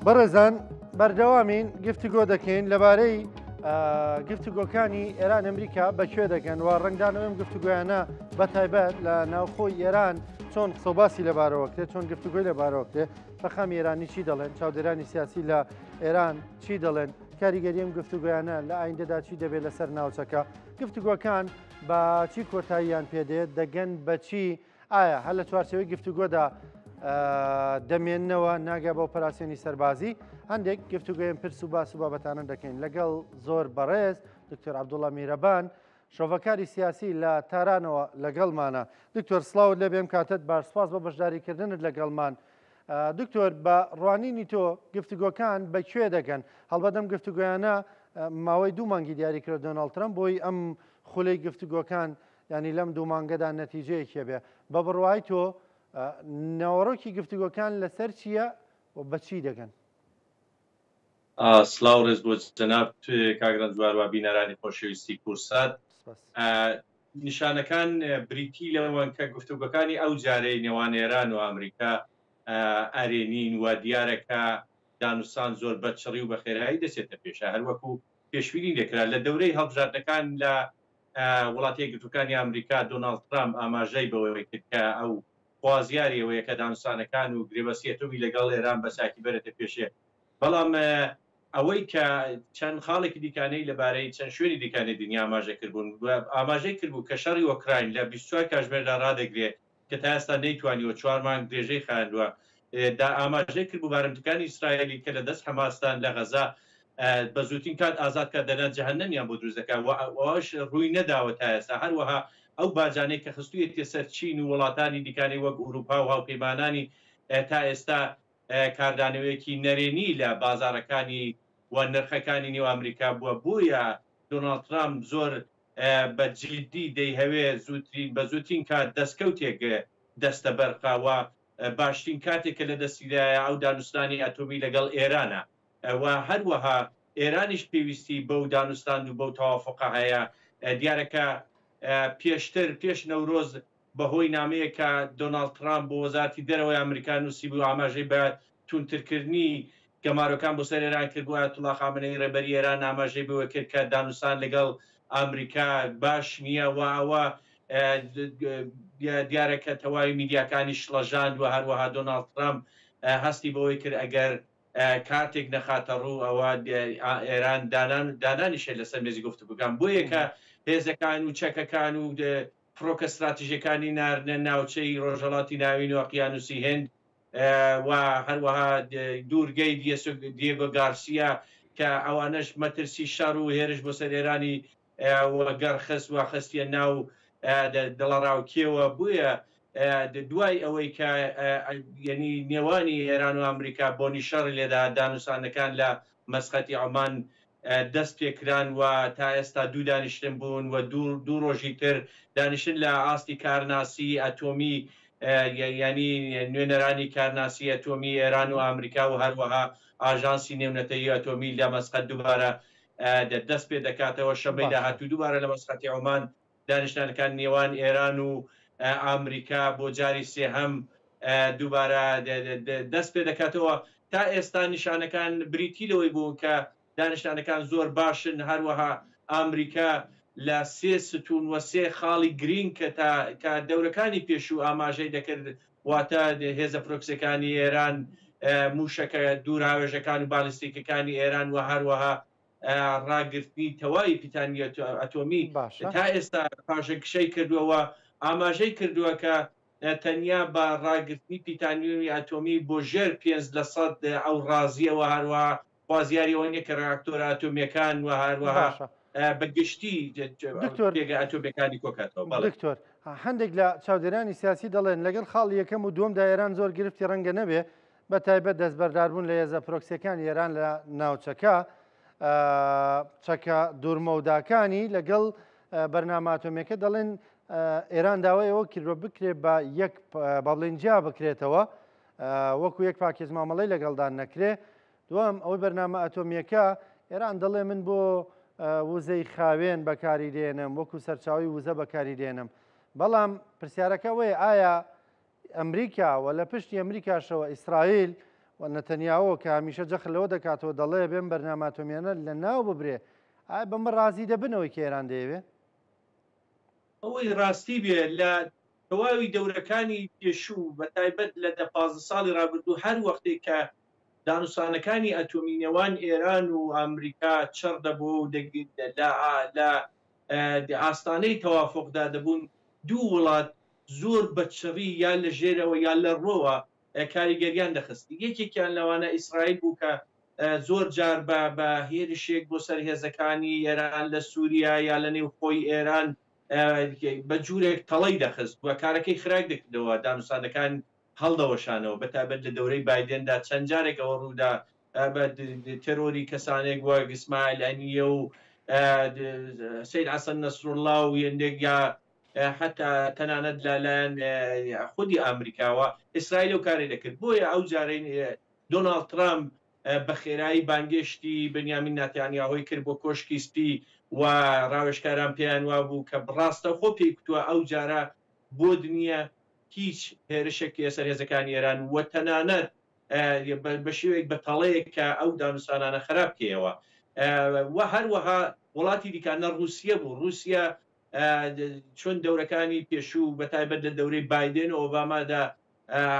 بەڕێزان بەردەوامین گفتوگۆ دەکەین لەبارەی گفتوگۆکانی ئێران ئەمریکا بەکوێ دەگەن و ڕنگدانەوەم گفتوگویانە بە تایبەت لە ناوخۆی ئێران چۆن قسەباسی لەبارەوەکتێ چۆن گفتوگوی لەبارەوەکتێ بەخەم ئێرانی چی دەڵێن چاودێرانی سیاسی لە ئێران چی دەڵێن کاریگەریم گفتوگویانە لە ئایندەدا چی دەبێت لەسەر ناوچەکە گفتوگۆکان بە چی کۆتاییان پێدێت دەگەن بەچی ئایا هەر لە چوارچەوەی گفتوگۆدا دەمێننەوە ناگە بە ئۆپەراسیۆنی سەربازی هەندێک گفتوگوێن پرس و باس و بابەتانە دەکەین لەگەڵ زۆر بەڕێز دکتۆر عەبدوڵڵا میرەبان شۆڤەکاری سیاسی لە تارانەوە لەگەڵمانە دکتۆر سڵاوت لێ بێم کاتت باشسپاس بە بەشداریکردنت لەگەڵمان دکتۆر بە ڕوانینی تۆ گفتوگۆکان بەکوێ دەگەن هەڵبەدەم گفتوگویانە ماوەی دوو مانگی دیاری کرد دۆناڵد ترەمپ بۆی ئەم خولەی گفتوگۆکان ینی لەم دوو مانگەدا نەتیجەیەکێ بێ بە بڕوای تۆ ناوەڕۆکی گفتوگۆکان لەسەر چییە و بەچی دەگەن سلااو ڕێز بۆ جەناب کاگران جواروا بینەرانی خۆشەویستی کورسات نیشانەکان بریتی لەوەن کە گفتوگۆکانی ئەو جارەی نێوان ئێران و ئەمریکا ئارێنین و دیارەکە دانوستان زۆر بەچڕی و بە خێرایی دەچێتە پێشە هەروەکو پێشبینی دەکرا لە دەورەی هەڵبژاردنەکان لە وڵاتی یەکگرتووەکانی ئەمریکا دۆناڵد ترامپ ئاماژەی بەوەی کرد کە ئەو خوازیاریەوەیە کە دانوستانەکان و گرێبەستی ئەتۆمی لەگەڵ ئێران بەساکی بەرێتە پێشێ بەڵام ئەوەی کە چەند خاڵێکی دیکانەی لەبارەی چەند شوێنی دیکانی دنیا ئاماژە کردبوون ئاماژەی کردبوو کە شەڕی ئۆکراین لە 24 کاتژمێردا ڕادەگرێت کە تا ئێستا نەیتوانیوە 4 مانگ درێژەی خاندووە دا ئاماژەی کردبوو بارمتەکانی ئیسرائیلی کە لە دەست هەماستان لە غەزا بە زووترین کات ئازاد کە دەنات جەهەنەمیان بۆ دروست دەکات ئەوەش ڕووی نەداوە تا ئێستا هەروەها ئەو باجانەی کە خستوویەتە سەر چین و وڵاتانی دیکانی وەک ئوروپا و هاوپەیمانانی تا ئێستا کاردانەوەیەکی نەرێنی لە بازارەکانی و نرخەکانی نێو ئەمریکا بووە بۆیە دۆناڵد ترامپ زۆر بە جددی دەیهەوێ بە زووترین کات دەستکەوتێک دەستە بەرقاوە باشترین کاتێکە لە دەستیدایە ئەو دانوستانی ئەتۆمی لەگەڵ ئێرانە و هەروەها ئێرانیش پێویستی بەو دانوستان و بەو تەوافقە هەیە دیارەکە پێشتر پێش نەورۆز بەهۆی نامەیەکە دۆناڵد ترامپ بۆ وەزارەتی دەرەوەی ئەمریکا نووسی بوو ئاماژەی بە تونترکردنی گەمارۆکان بۆ سەر ئێران کردبووە ئایەتوڵا خامنەی ڕێبەری ئێران ئاماژەی بەوە کرد کە دانوستان لەگەڵ ئەمریکا باش نییە و ئەوە دیارەکە تەواوی میدیاکانی شڵەژاند و هەروەها دۆناڵد ترامپ هەستی بەوەی کرد ئەگەر کاتێک نەخاتە ڕوو ئەوە ئێران دانانیشە لەسەر مێزی گفتوگۆکان بۆ یەکە هێزەکان و چەکەکان و فڕۆکە استراتیژیەکانی ناردنە ناوچەی ڕۆژهەڵاتی ناوین و ئۆقیانوسی هند و هەروەها دوورگەی دیێگۆ گارسیا کە ئەوانەش مەترسی شەڕ و هێرش بۆ سەر ئێرانی گەڕخست و خستیە ناو دڵەڕاوکێوە بووە دوای ئەوەی کە یعنی نێوانی ئێران و ئەمریکا بۆنی شەڕی لێدا دانوستانەکان لە مەسقەتی عمان دەست پێکران و تا ئێستا دوو دانیشتن بوون و دوو ڕۆژی تر دانیشتن لە ئاستی کارناسی ئەتۆمی ینی نوێنەرانی کارناسی ئەتۆمی ئێران و ئەمریکا و هەروەها ئاژانسی نێونەتەیی ئەتۆمی لە مەسقەت دووبارە دەست پێ دەکاتەوە شەمەی داهاتوو دووبارە لە مەسقەتی عمان دانیشتنەکان نێوان ئێران و ئەمریکا بۆ جاری سێهەم دووبارە دەست پێ دەکاتەوە تا ئێستا نیشانەکان بریتی لەوەی بوون کە دانیشتانەکان زۆر باشن هەروەها ئەمریکا لە سێ ستون و سێ خاڵی گرین کە دەورەکانی پێشوو ئاماژەی دەکرد واتە هێزە پرۆکسەکانی ئێران موشەکە دووراوێژەکان و بالیستیکەکانی ئێران و هەروەها ڕاگررتنی تەواوی پیتانی ئەتۆمی تا ئێستا پاشەکشەی کردووەوە ئاماژەی کردووە کە تەنیا بە ڕاگررتنی پیتانیومی ئەتۆمی بۆ ژێر 5% ئەو ڕازیەوە هەروەها خوازیاریەوە نیە کە ڕاکتۆرە ئەتۆمیەکان و هەروەها بەگشتی پێگە ئەتۆمیەکانی کۆکاتەوە دکتۆر هەندێک لە چاودێرانی سیاسی دەڵێن لەگەڵ خاڵ یەکەم و دووەمدا ئێران زۆر گرفتی ڕەنگە نەبێ بە تایبەت دەستبەرداربوون لە هێزە پرۆکسیەکانی ئێران لە ناوچەکە چەکە دوورمەوداکانی لەگەڵ بەرنامە ئاتۆمیەکە دەڵێن ئێران داوای ئەوە کردوە بکرێت بە یەک بەڵێن جیا بکرێتەوە وەکو یەک پاکێز مامەڵەی لەگەڵدان نەکرێ دوام ئەوەی بەرنامە ئەتۆمیەکە ئێران دەڵێ من بۆ وزەی خاوێن بەکاری دێنم وەکو سەرچاوی وزە بەکاری دێنم بەڵام پرسیارەکە وەیە ئایا ئەمریکا و لە پشتی ئەمریکاشەوە ئیسرائیل و نەتەنیاوە کە هەمیشە جەخت لەوە دەکاتەوە دەڵێ بێن بەرنامە ئاتۆمیانە لە ناو ببرێ ئایا بەمە ڕازی دەبنەوەی کە ئێران دەیەوێ؟ ئەوەی ڕاستی بێ لە تەواوی دەورەکانی پێشوو بە تایبەت لە 15 ساڵی ڕابردوو هەر وەختێک کە دانوسانەکانی ئەتۆمی نێوان ئێران و ئەمریکا چڕ دەبوو و لە ئاستانەی تەوافقدا دەبوون دوو وڵات زۆر بەچڕی یان لە ژێرەوە یان لە ڕۆوە کاریگەریان دەخستی. یەکێکیان لەوانە ئیسرائیل بوو کە زۆر جار بە هێرشێک بۆ سەر هێزەکانی ئێران لە سووریا یا لە نێو خۆی ئێران بە جوورێک تەڵەی دەخست وە کارەکەی خراک دەکردەوە دانوسانەکان هەڵدەوەشانەوە بەتابەت لە دەورەی بایدێندا چەند جارێکەوە ڕوودا بە تەرۆری کەسانێک وە ئیسماعیل هەنیە و سەید حەسەن نەسروڵڵا و هێندێک یا حتا تەنانەت لەلایەن خودی ئەمریکاوە ئیسرائیل و کارێ دەکرد. بۆیە ئەو جارین دۆناڵد ترامپ بە خێرایی بانگشتی بنیامین نەتانیاهۆی کرد بۆ کۆشکی سپی و ڕاوێژکاران پێیان وا بوو کە بڕاستە خۆ پێی کتووە ئەو جارە بۆ دنیا هیچ هێرشێکی سەر هێزەکانی ئێران وە تەنانەت بە شێوەیەک بە تەڵەیەک کە ئەو دانوسانانە خراپ کێەوە و هەروەها وڵاتی دیکانە ڕووسیا بوو. رووسیا چۆن دەورەکانی پێشوو بە تایبەت لە دەورەی بایدێن و ئۆبامادا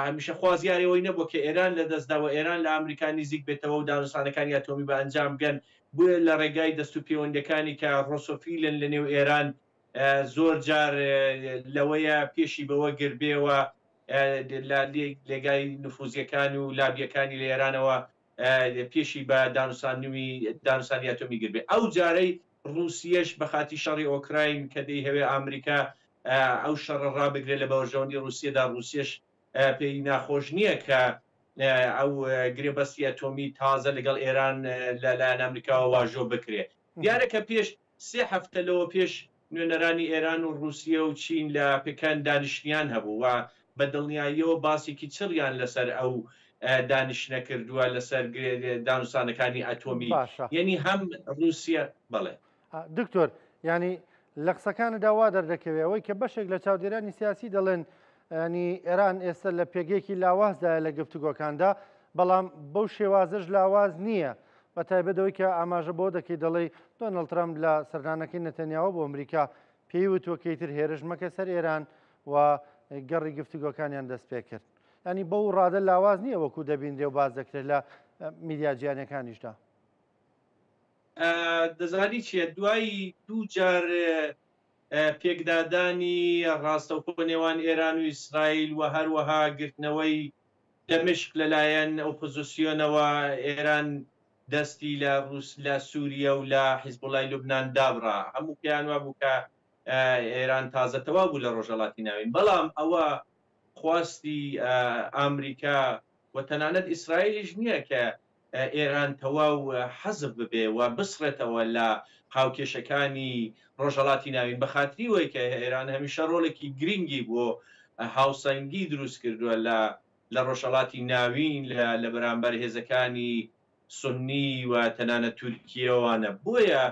هەمیشە خوازیارەوەی نەبوو کە ئێران لە دەستداوە ئێران لە ئەمریکا نزیک بێتەوە و دانوسانەکانی ئەتۆمی بە ئەنجام بگەن. بووە لە ڕێگای دەست و پەیوەندەکانی کە ڕۆسۆفیلن لە نێو ئێران زۆر جار لەوەیە پێشی بەوە گربێەوە لێگای نفوزیەکان و لابیەکانی لە ئێرانەوە پێشی بە دانوسانی ئەتۆمی گربێ. ئەو جارەی رووسیەش بە خاتی شەڕی ئۆکراین کە دەی هەوێ ئەمریکا ئەو شەڕ ڕابگرێت لە بەوەژەوەندی رووسیەدا رووسیەش پێی ناخۆش نییە کە ئەو گرێبەستی ئەتۆمی تازە لەگەڵ ئێران لەلایەن ئەمریکاوە واژۆ بکرێت. دیارەکە پێش 3 هەفتە لەوە پێش نوێنەرانی ئێران و رووسیا و چین لە پێکان دانیشتیان هەبوو و بە دڵنیاییەوە باسێکی چڕیان لەسەر ئەو دانیشتە کردووە لەسەر دانوسانەکانی ئەتۆمی یعنی هەم رووسیا بڵێ دکتۆر ینی لە قسەکاندا وا دەردەکەوێەوەی کە بەشێک لە چاودێرانی سیاسی دەڵێن ینی ئێران ئێستا لە پێگەیەکی لاوازدایە لە گفتوگۆکاندا بەڵام بەو شێوازش لاواز نییە بە تایبەتەوەی کە ئاماژە بۆ دەکەی دەڵێ دۆناڵد ترامپ لە سەردانەکەی نەتەنیاوە بۆ ئەمریکا پێی وتوەکەیتر هێرش مەکە سەر ئێران و گەڕی گفتوگۆکانیان دەست پێ کرد. ینی بەو ڕادە لاواز نییە وەکو دەبیندێ و باز دەکرێت لە میدیا جیهانیەکانیشدا. دەزانی چیە دوایی دوو جار پێکدادانی ڕاستەوخۆ نێوان ئێران و ئیسرائیل و هەروەها گرتنەوەی دەمشق لەلایەن ئۆپۆزیسیۆنەوە ئێران دەستی لە سووریا و لە حیزبوڵای لوبنان دابڕا هەموو پێیان وا بوو کە ئێران تازەتەوا بوو لە ڕۆژهەڵاتی ناوین. بەڵام ئەوە خواستی ئەمریکا و تەنانەت ئیسرائیلیش نییە کە ئێران تەواو حەزب ببێ و بسڕێتەوە لە هاوکێشەکانی ڕۆژهەڵاتی ناوین بە خاتری وی کە ئێران هەمیشە ڕۆڵێکی گرنگی بۆ هاوسەنگی دروست کردووە لە ڕۆژهەڵاتی ناوین لە بەرامبەر هێزەکانی سنی و تەنانەت تورکیەوانە. بۆیە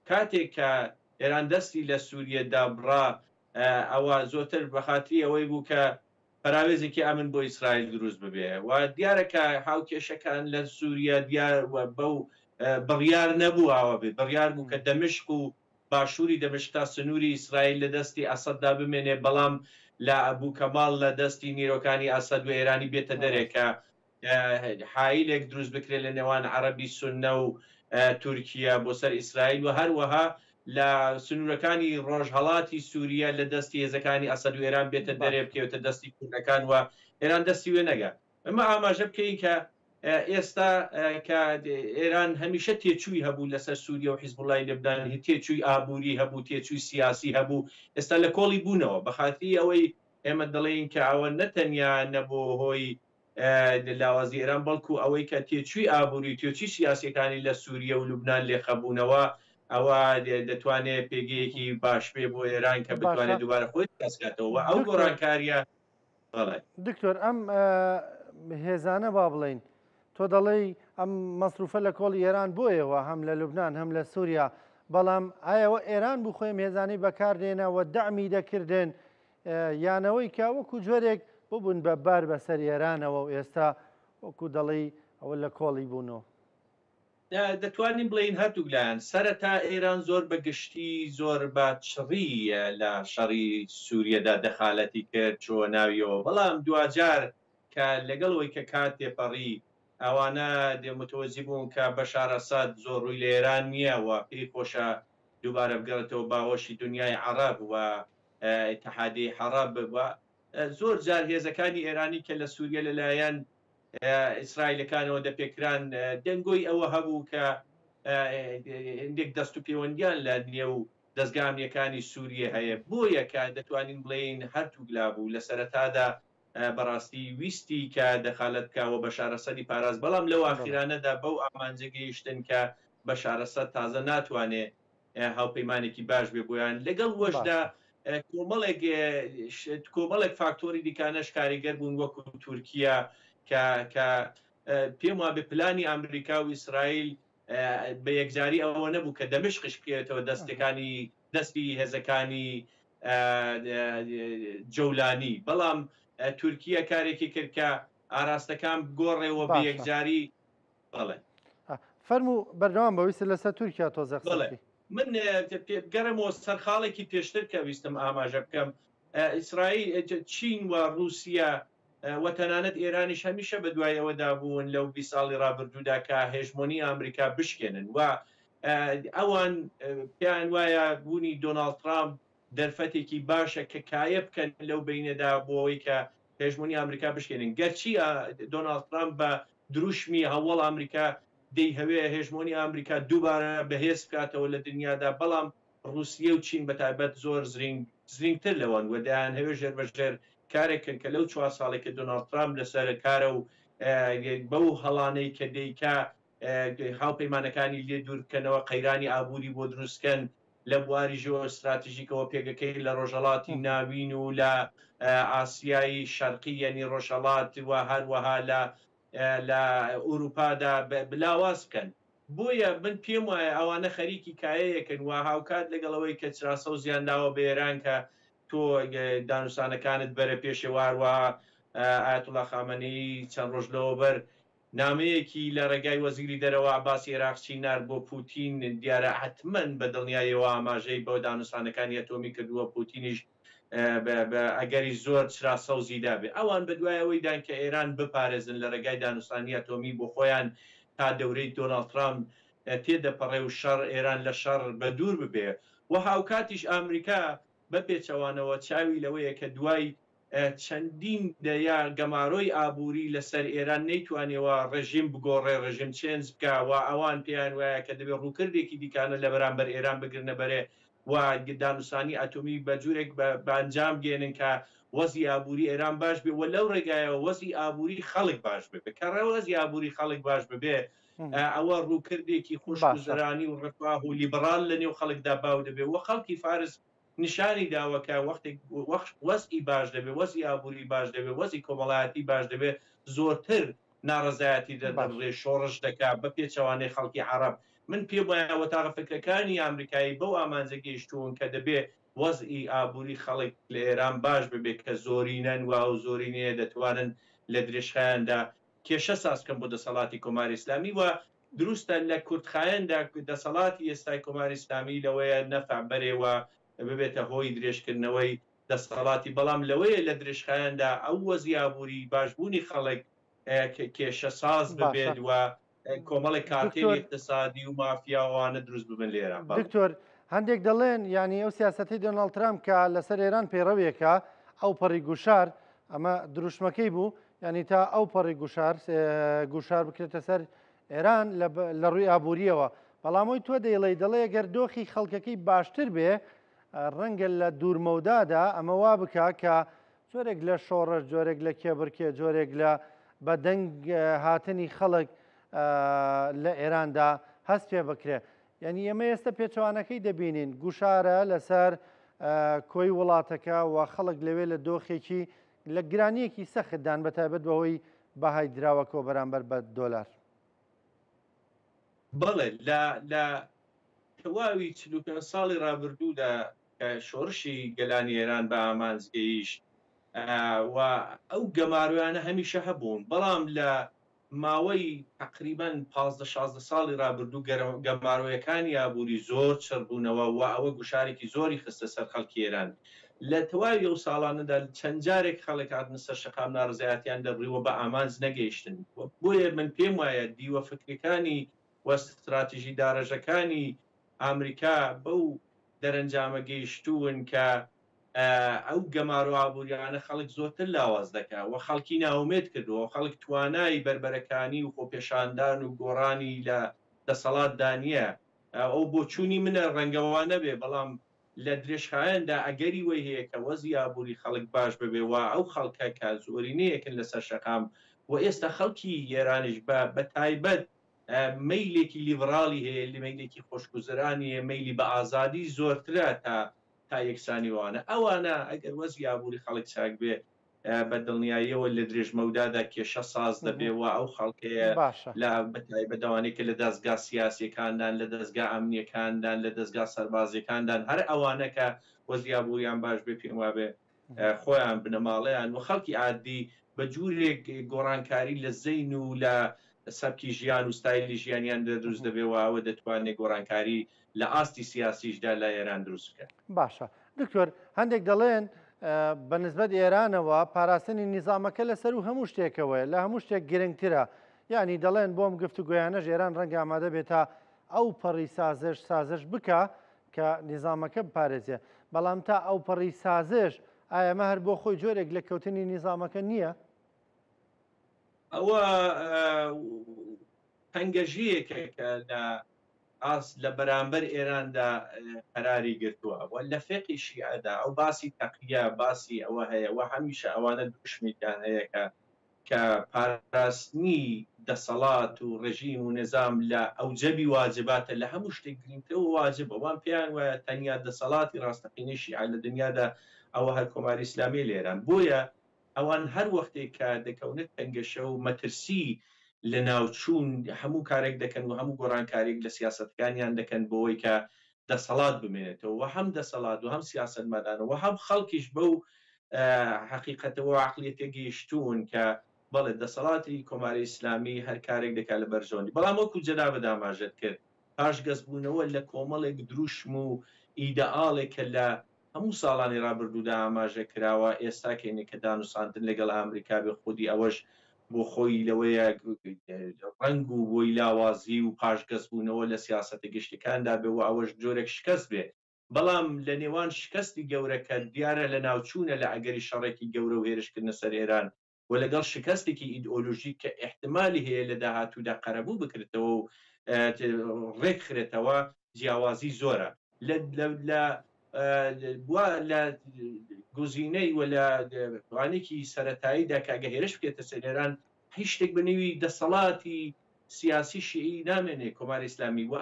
کاتێک کە ئێران دەستی لە سووریە دابڕا ئەوە زۆرتر بە خاتری ئەوەی بوو کە پراوێزێکی ئەمن بۆ ئیسرائیل دروست ببێ و دیارەکە هاوکێشەکان لە سووریا دیار بەو بڕیار نەبوو ئاوە بێ بڕیار بوو کە دەمشق و باشووری دەمشق تا سنووری ئیسرائیل لە دەستی ئەسەددا بمێنێ بەڵام لە ئەبوو کەماڵ لە دەستی نیرۆکانی ئەسەد و ئێرانی بێتە دەرێکە حایلێک دروست بکرێت لە نێوان عەرەبی سوننە و تورکیا بۆ سەر ئیسرائیل و هەروەها لە سنوورەکانی ڕۆژهەڵاتی سووریا لە دەستی هێزەکانی ئەسەد و ئێران بێتە دەرێ بکەوێتە دەستی کوردەکان و ئێران دەستی وێ نەگا. ئەمە ئاماژە بکەین کە ئێستا کە ئێران هەمیشە تێچووی هەبوو لەسەر سووریا و حیزبوڵای لەبنان تێچووی ئابووری هەبوو تێچووی سیاسی هەبوو ئێستا لە کۆڵی بوونەوە بە خاتی ئەوەی ئێمە دەڵێن کە ئەوە نەتەنیا نەبوو هۆی لاوازی ئێران بەڵکو ئەوەی کە تێچووی ئابووری تێچووی سیاسەکانی لە سووریا و لوبنان لێخەبوونەوە ئەوە دەتوانێت پێگەیەکی باش پێ بۆ ئێران کە بتوانێت دووبارە خۆی دەستکاتەوە ئەو گۆڕانکاریە. دکتۆر ئەم هێزانە با بڵین تۆ دەڵێ ئەم مەسروفە لە کۆڵی ئێران بۆیەوە هەم لە لوبنان هەم لە سووریا بەڵام ئایەوە ئێران بوو خۆی هێزانەی بەکاردێنەوە دەعمی دەکردن یانەوەی کە وەکو جۆرێک ببوون بە بار بەسەر ئێرانەوە و ئێستا وەکو دەڵی ئەوە لە کۆڵی بوونەوە. دەتوانین بڵین هەردوو لایەن سەرەتا ئێران زۆر بەگشتی زۆر بەچڕی لە شەڕی سووریەدا دەخالەتی کرد چۆ ناویەوە بەڵام دوجار کە لەگەڵەوەی کە کات تێپەڕی ئەوانە دێمەتۆزی بوون کە بەشار ئەساد زۆر ڕووی لە ئێران نییە و پێی خۆشە دووبارە بگەڕێتەوە باوەشی دنیای عەرەب و ئیتیحادیی عەرەب بووە زۆر جار هێزەکانی ئێرانی کە لە سووریە لەلایەن ئیسرائیلەکانەوە دەپێکران دەنگۆی ئەوە هەبوو کە هەندێک دەست و پەیوەندیان لە نێو دەستگامیەکانی سووریە هەیە بۆیە کە دەتوانین بڵین هەردوو گلابوو لە سەرەتادا بەڕاستی ویستی کە دەخالەت بکەوە بەشار ئەسەدی پاراست بەڵام لەو ئاخیرانەدا بەو ئامانجە گەیشتن کە بەشار ئەسەد تازە ناتوانێت هاوپەیمانێکی باش بێ بۆیان لەگەڵ وەشدا کۆمەڵێک فاکتۆری دیکانەش کاریگەر بوون وەکو تورکیا کە پێم وابێ پلانی ئەمریکا و ئیسرائیل بە یەکجاری ئەوە نەبوو کە دەمشقش بکرێتەوە دەستی هێزەکانی جەولانی بەڵام تورکیا کارێکی کرد کە ئاراستەکان گۆڕێەوە بە یەکجاری بڵێ فەرموو بەردەوام بەویستە لەسەر تورکیا تۆزە قسەکەی من گەرمەوە سەرخاڵێکی پێشتر کە ویستم ئاماژە بکەم ئیسرائیل چین و رووسیا و تەنانەت ئێرانیش هەمیشە بە دوای ئەوەدا بوون لەو 20 ساڵی ڕابردوودا کە هێژمۆنی ئەمریکا بشکێنن و ئەوان پێیان وایە بوونی دۆناڵد ترامپ دەرفەتێکی باشە کە کایە بکەن لەو بینەدا بۆەوەی کە هێژمۆنی ئەمریکا بشکێنن گەرچی دۆناڵد ترامپ بە دروشمی هەوڵ ئەمریکا دەی هەوێ هێژمۆنی ئەمریکا دووبارە بەهێز بکاتەوە لە دنیادا بەڵام رووسیە و چین بەتایبەت زۆر زرینگتر لەوان وەدایان هەوێ ژێر بەژێر کارێکن کە لەو 4 ساڵێکە دۆناڵد ترامپ لەسەر کارە و بەو هەڵانەی کە دەیکا هاوپەیمانەکانی لێ دوورکەنەوە قەیرانی ئابووری بۆ دروستکەن لە بواری ژۆ استراتیژیکەوە پێگەکەی لە ڕۆژهەڵاتی ناوین و لە ئاسیایی شەرقی یعنی ڕۆژهەڵات و هەروەها لە ئوروپادا بلاواز بکەن بۆیە من پێم وایە ئەوانە خەریکی کایەیەکن و هاوکات لەگەڵەوەی کە چراسە و زیانداوە بە ئێران کە تۆ دانوستانەکانت بەرە پێشێواروە ئایەتوڵا خامەنەی چەند ڕۆژ لەوەبەر نامەیەکی لە ڕێگای وەزیری دەرەوە عەباسی عێراقچی نار بۆ پوتین دیارە حتمەن بە دڵنیاییەوە ئاماژەی بۆ دانوستانەکانی ئەتۆمی کردووە پوتینیش ئەگەری زۆر چراسە و زیدا بێ ئەوان بە دوایەوەی دان کە ئێران بپارێزن لە ڕێگای دانوستانی ئەتۆمی بۆ خۆیان تا دەورەی دۆناڵد ترامپ تێدەپەڕێ و شەڕ ئێران لە شەڕ بە دوور ببێ و هاوکاتیش ئەمریکا بە پێچەوانەوە چاوی لەوەیە کە دوای چەندین دەیا گەمارۆی ئابووری لەسەر ئێران نەیتوانێەوە ڕژیم بگۆڕێ ڕژیم چێنج بکە و ئەوان پێیان وایە کە دەبێت ڕووکردێکی دیکانە لە بەرامبەر ئێران بگرنە بەرێ و دانوستانی ئەتۆمی بە جوورێک بەنجام گێنن کە وەزی ئابووری ئێران باش بێ و لەو ڕێگایەوە وەزی ئابووری خەڵک باش بێ کەڕێ وەزی ئابووری خەڵک باش ببێ ئەوە ڕووکردێکی خوشگوزەرانی و ڕفاه و لیبرال لە نێو خەڵکدا باو دەبێ و خەڵکی فارس نیشانی داوەکە وەزئی باش دەبێ وەزی ئابووری باش دەبێ وەزی کۆمەڵایەتی باش دەبێ زۆرتر ناڕزایەتی دەدەڕێ شۆڕش دەکا بە پێچەوانەی خەڵکی عەرەب من پێ وایە وەتاغە فکرەکانی ئەمریکایی بەو ئامانجە گەیشتوون کە دەبێ وەزئی ئابووری خەڵک لە ئێران باش ببێت کە زۆرینەن و ئەو زۆرینەیە دەتوانن لە درێژخایاندا کێشە سازکەم بۆ دەسەڵاتی کۆماری ئیسلامی و دروستە لە کورتخایەندا دەسەڵاتی ئێستای کۆماری ئیسلامی لەوەیە نەفع بەرێوە ببێتە هۆی درێژکردنەوەی دەسەڵاتی بەڵام لەوەیە لە درێژخایەندا ئەو وەزی ئابووری باشبوونی خەڵک کێشە ساز ببێت و کۆمەڵی کارتێری اقتصادی و مافیاوانە دروست ببن لێران دکتۆر هەندێک دەڵێن ینی ئەو سیاسەتی دۆناڵد ترامپ کە لەسەر ئێران پەیڕەوێکە ئەو پەڕی گوشار ئەمە دروشمەکەی بوو ینی تا ئەو پەڕی گوشار بکرێتە سەر ئێران لە ڕووی ئابوووریەوە بەڵامەوەی تۆ دەڵێ گەر دۆخی خەڵکەکەی باشتر بێ ڕەنگە لە دوورمەودادا ئەمە وا بکە کە جۆرێک لە شۆڕش جۆرێک لە کێبرکێ جۆرێک لە بەدەنگ هاتنی خەڵک لە ئێراندا هەست پێ بکرێ یعنی ئێمە ئێستا پێچوانەکەی دەبینین گوشارە لەسەر کۆی وڵاتەکە و خەڵک لەوێ لە دۆخێکی لە گرانیەکی سەختدان بەتایبەت بەهۆی بەهای دراوەکەەوە بەرامبەر بە دۆلار بەڵێ لە تەواوی 45 ساڵی ڕابردوودا شۆڕشی گەلانی ئێران بە ئامانزگەیش و ئەو گەمارویانە هەمیشە هەبوون بەڵام لە ماوەی تقریبان 15-16 ساڵی ڕابردوو گەماڕۆیەکانی ئابووری زۆر چڕبوونەوە و ئەوە گوشارێکی زۆری خستە سەر خەڵکی ئێران لە تەواوی ئەو ساڵانەدا چەند جارێک خەڵک هاتنە سەر شەقام ناڕزایەتیان دەبڕیوە بە ئامانج نەگەیشتن بۆیە من پێم وایە دیوە فکرەکانی و استراتیژی داڕێژەکانی ئامریکا بەو دەرەنجامە گەیشتوون کە ئەو گەمار و ئابوووریانە خەڵک زۆرتر لاواز دەکا و خەڵکی ناومێت کردووە خەڵک توانای بربەرەکانی و خۆپێشاندان و گۆڕانی لە دەسەڵات دانیە ئەو بۆچوونی منە ڕەنگەوانە بێ بەڵام لە درێژخایەندا ئەگەری وی هەیە کە وەزی ئابووری خەڵک باش ببێ و ئەو خەڵکە کە زۆرینەیەکن لەسەر شەقام و ئێستا خەڵکی ئێرانیش بە تایبەت مەیلێکی لیبرالی هەیە لە مەیلێکی خۆشگوزەرانی مەیلی بە ئازادی زۆرترە تا یەکسانیوانە ئەوانە ئەگەر وەزی ئابووری خەڵک چاک بێ بە دڵنیاییەوە لە درێژمەودادا کێشە ساز دەبێ و ئەو خەڵکەیە لە بەداوانێکە لە دەستگا سیاسیەکاندان لە دەستگا ئەمنیەکاندان لە دەستگا سەربازیەکاندان هەر ئەوانەکە وەزی ئابووریان باش بێ پێم وابێ خۆیان بنەماڵەیان و خەڵکی عادی بە جوورێک گۆڕانکاری لە زەین و لە سەبکی ژیان و ستایلی ژیانیان دروست دەبێەوە ئەوە دەتوانێت گۆڕانکاری لە ئاستی سیاسیشدا لە ئێران دروست بکە. باشە دکتۆر هەندێک دەڵێن بە نسبەت ئێرانەوە پاراستنی نیزامەکە لەسەر و هەموو شتێکەوەی لە هەموو شتێک گرنگترە یعنی دەڵێن بۆم گفتوگویانەش ئێران ڕەنگە ئامادە بێت تا ئەو پەڕی سازش بکە کە نیزامەکە بپارێزێ بەڵام تا ئەو پەڕی سازش ئایەمە هەر بۆ خۆی جۆرێک لە کەوتنی نیزامەکە نییە؟ ئەوە هەنگەژیەکە لە بەرامبەر ئێراندا قەراری گرتووە و لە فێقی شیعەدا ئەو باسی تەقیە باسی ئەوە هەیە و هەمیشە ئەوانە دوشمیان هەیە کە پاراستنی دەسەڵات و ڕژیم و نظام لە ئەوجەبی واجباتە لە هەموو شتێک گرنگترەوە واجبە وان پێیان وایە تەنیا دەسەڵاتی ڕاستەقینەی شیعە لە دنیادا ئەوە هەر کۆماری ئیسلامی لە ئێران بۆیە ئەوان هەر وەختێک کە دەکەونێت تەنگەشە و مەترسی لە ناوچوون هەموو کارێک دەکەن و هەموو گۆڕانکارێک لە سیاسەتەکانیان دەکەن بۆەوەی کە دەسەڵات بمێنێتەوە و هەم دەسەڵات و هەم سیاسەتمەدانەوە هەم خەڵکیش بەو حقیقەتەوە عقلیەتە گەیشتوون کە بەڵێ دەسەڵاتی کۆماری ئیسلامی هەر کارێک دەکات لە بەرژەوەندی بەڵام وەکو جەنابە داماژەت کرد پاش گەزبوونەوە لە کۆمەڵێک دروشم و ئیدەئاڵێکە لە هەموو ساڵانی ڕابردوودا ئاماژە کراوە ئێستا کەینێ کە دانووساندن لەگەڵ ئەمریکا بێ خودی ئەوەش بۆ خۆی لەوەیە ڕنگ و بۆی لاوازی و پاشگەزبوونەوە لە سیاسەتە گشتەکاندا بێ و ئەوەش جۆرێک شکست بێ بەڵام لە نێوان شکستی گەورەکە دیارە لە ناوچوونە لە ئەگەری شەڕێکی گەورە و هێرشکردنە سەر ئێران و لەگەڵ شکستێکی ئیدئۆلۆژیک کە احتمالی هەیە لە داهاتوودا قەرەبوو بکرێتەوە و ڕێک خرێتەوە جیاوازی زۆرە لە گزینەی و لە وانێکی سەرەتاییدا کاگە هێرش بکێتە سەر ئێران هیچ شتێک بنەوی دەسەڵاتی سیاسی شیعی نامێنێ کۆماری ئیسلامی و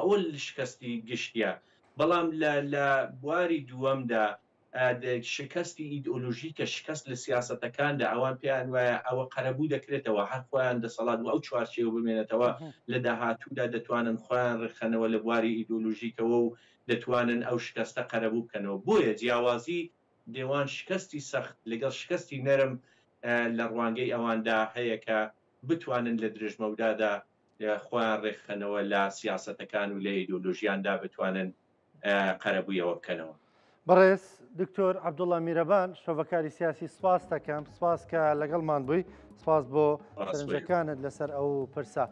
ئەوە شکستی گشتیە بەڵام لە بواری دووەمدا شکستی ئیدئۆلۆژی کە شکست لە سیاسەتەکاندا ئەوان پێیان وایە ئەوە قەرەبوو دەکرێتەوە هەر خۆیان دەسەڵات و ئەو چوارچێوە بمێنێتەوە لە داهاتوودا دەتوانن خۆیان ڕخەنەوە لە بواری ئیدئۆلۆژیکەوە و دەتوانن ئەو شکستە قەرەبوو بکەنەوە بۆیە جیاوازی دێوان شکستی سەخت لەگەڵ شکستی نەرم لە ڕوانگەی ئەواندا هەیە کە بتوانن لە درێژمەودادا خۆیان ڕێکخەنەوە لە سیاسەتەکان و لە ئیدئۆلۆژیاندا بتوانن قەرەبوویەوە بکەنەوە. بەڕێز دکتۆر عەبدوڵڵا میرەبان شۆڤەکاری سیاسی سپاس دەکەم سپاس کە لەگەڵمان بووی سپاس بۆ سەرنجەکانت لەسەر ئەو پرسە.